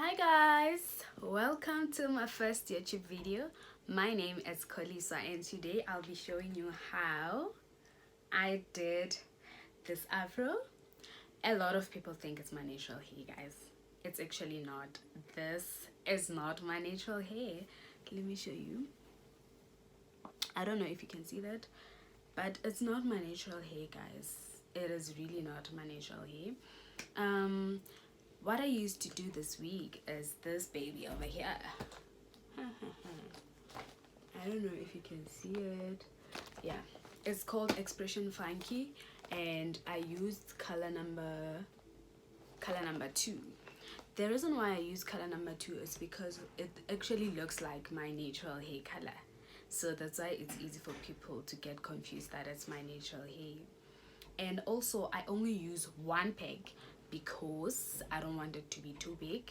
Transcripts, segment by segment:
Hi guys, welcome to my first YouTube video. My name is Kholiswa and today I'll be showing you how I did this afro. A lot of people think it's my natural hair, guys. It's actually not. This is not my natural hair. Let me show you. I don't know if you can see that, but it's not my natural hair, guys. It is really not my natural hair. What I used to do this week is this baby over here. I don't know if you can see it. Yeah, it's called Expression Funky, and I used color number 2. The reason why I use color number 2 is because it actually looks like my natural hair color, so that's why it's easy for people to get confused that it's my natural hair. And also I only use one peg because I don't want it to be too big.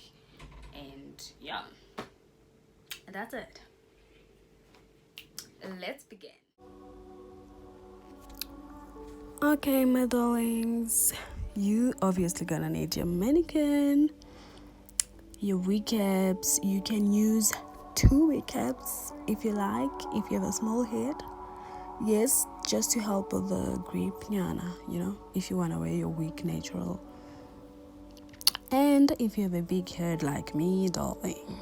And yeah, that's it. Let's begin. Okay, my darlings, you obviously gonna need your mannequin, your wig caps. You can use 2 wig caps if you like, if you have a small head. Yes, just to help with the grip, if you want to wear your wig natural. And if you have a big head like me, darling,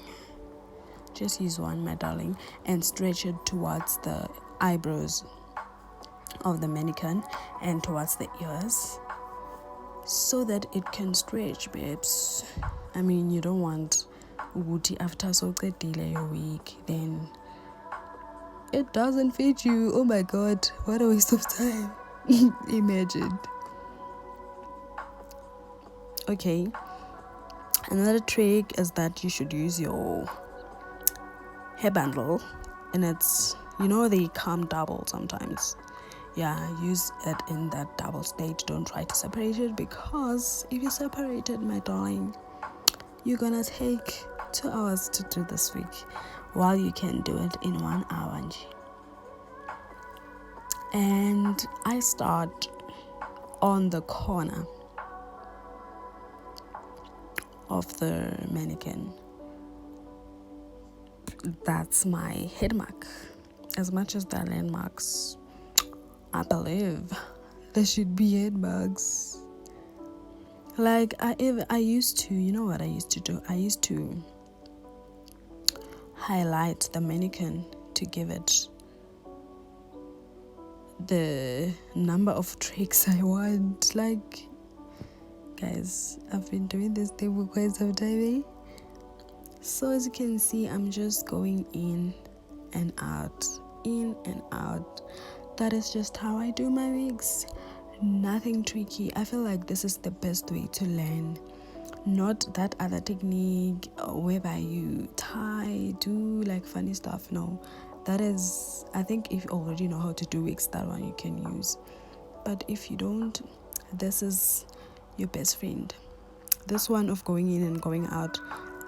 just use one, my darling, and stretch it towards the eyebrows of the mannequin and towards the ears so that it can stretch, babes. I mean, you don't want woody after so delay your wig, then it doesn't fit you. Oh my god, what a waste of time. Imagine. Okay, another trick is that you should use your hair bundle, and it's, they come double sometimes. Yeah, use it in that double state. Don't try to separate it, because if you separate it, my darling, you're gonna take 2 hours to do this week while you can do it in 1 hour. And I start on the corner of the mannequin. That's my head mark. As much as they're landmarks, I believe there should be head marks. Like I used to, you know what I used to do? I used to highlight the mannequin to give it the number of tricks I want. Like, guys, I've been doing this thing for quite some time. So as you can see, I'm just going in and out, in and out. That is just how I do my wigs. Nothing tricky. I feel like this is the best way to learn, not that other technique whereby you tie, do like funny stuff. No, that is, I think if you already know how to do wigs, that one you can use. But if you don't, this is your best friend. This one of going in and going out,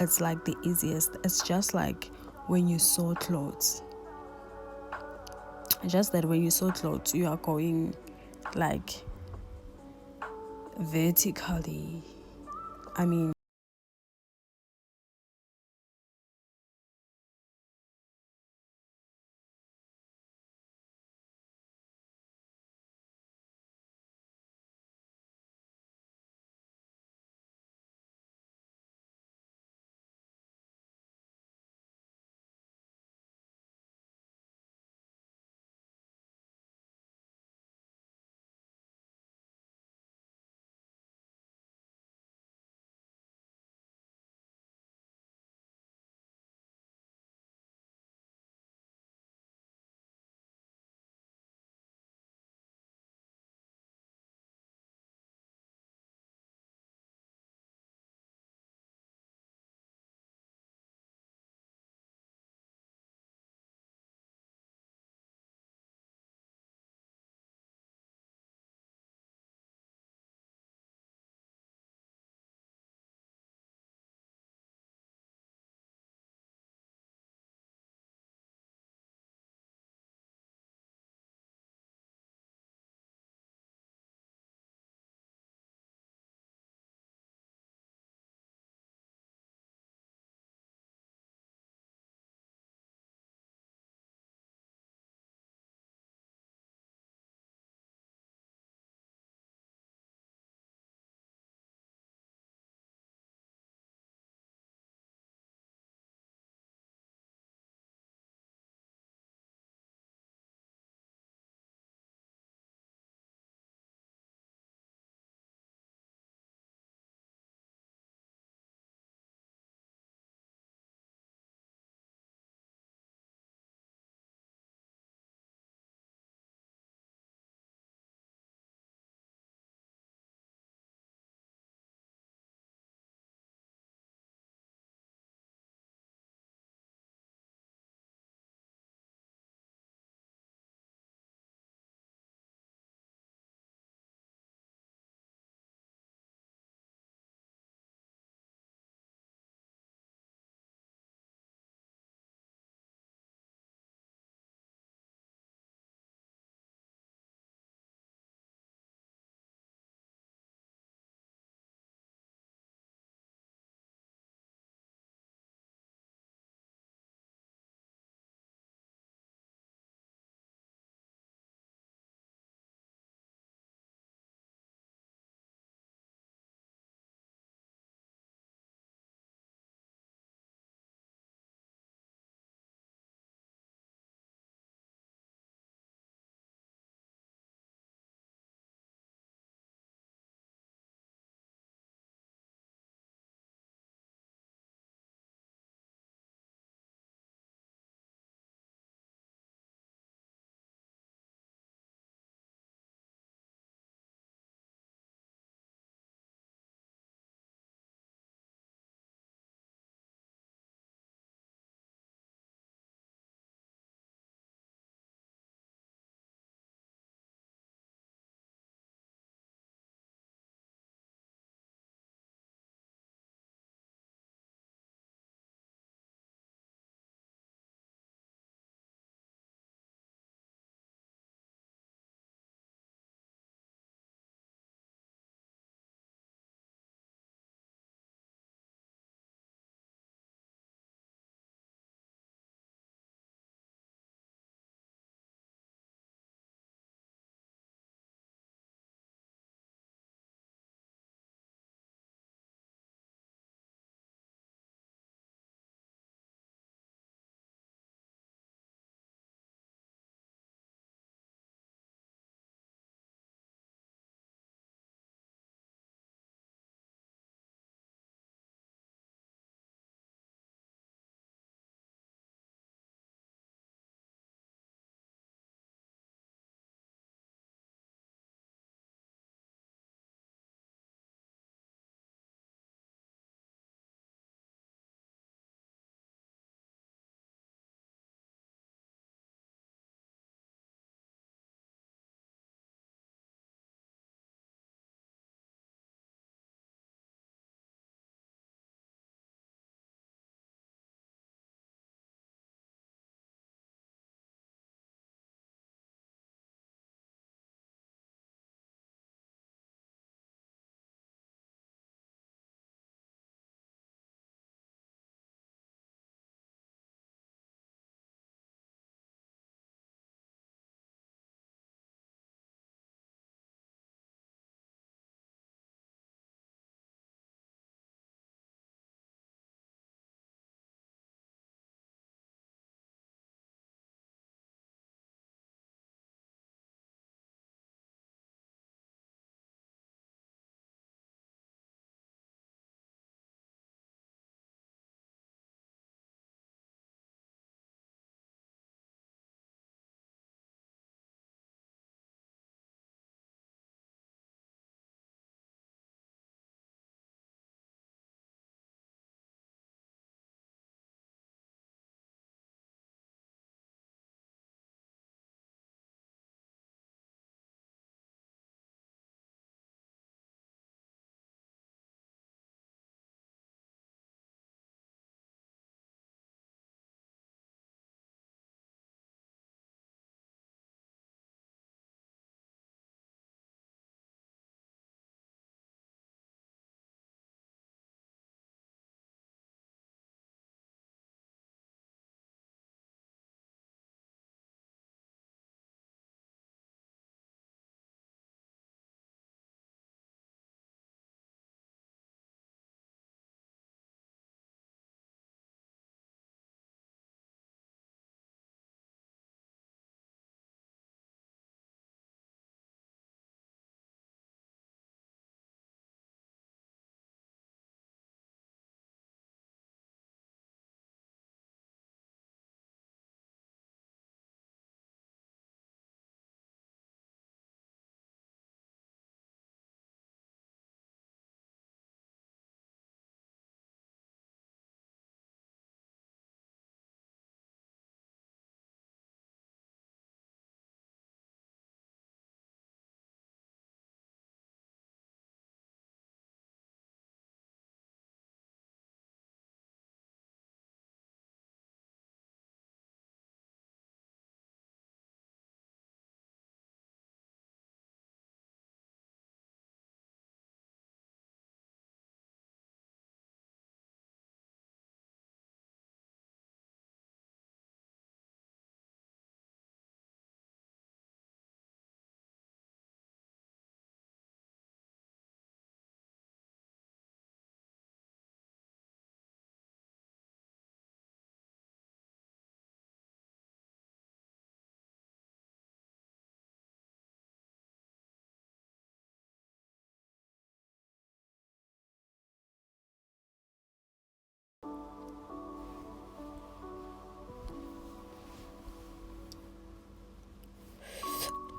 it's like the easiest. It's just like when you sew clothes. Just that when you sew clothes, you are going like vertically. I mean,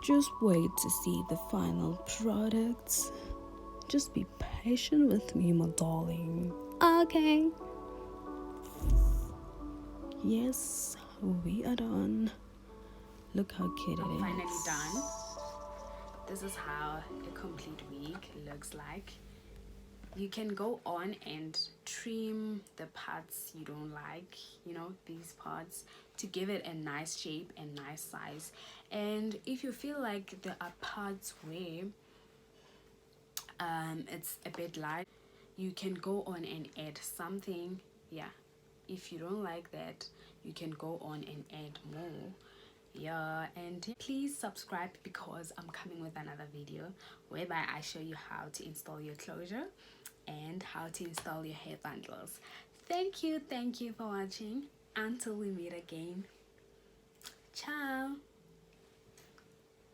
just wait to see the final products. Just be patient with me, my darling. Okay. Yes, we are done. Look how cute it is. Finally done. This is how a complete wig looks like. You can go on and trim the parts you don't like, you know, these parts, to give it a nice shape and nice size. And if you feel like there are parts where it's a bit light, you can go on and add something. Yeah, if you don't like that, you can go on and add more. Yeah, and please subscribe, because I'm coming with another video whereby I show you how to install your closure and how to install your hair bundles. Thank you for watching. Until we meet again, ciao.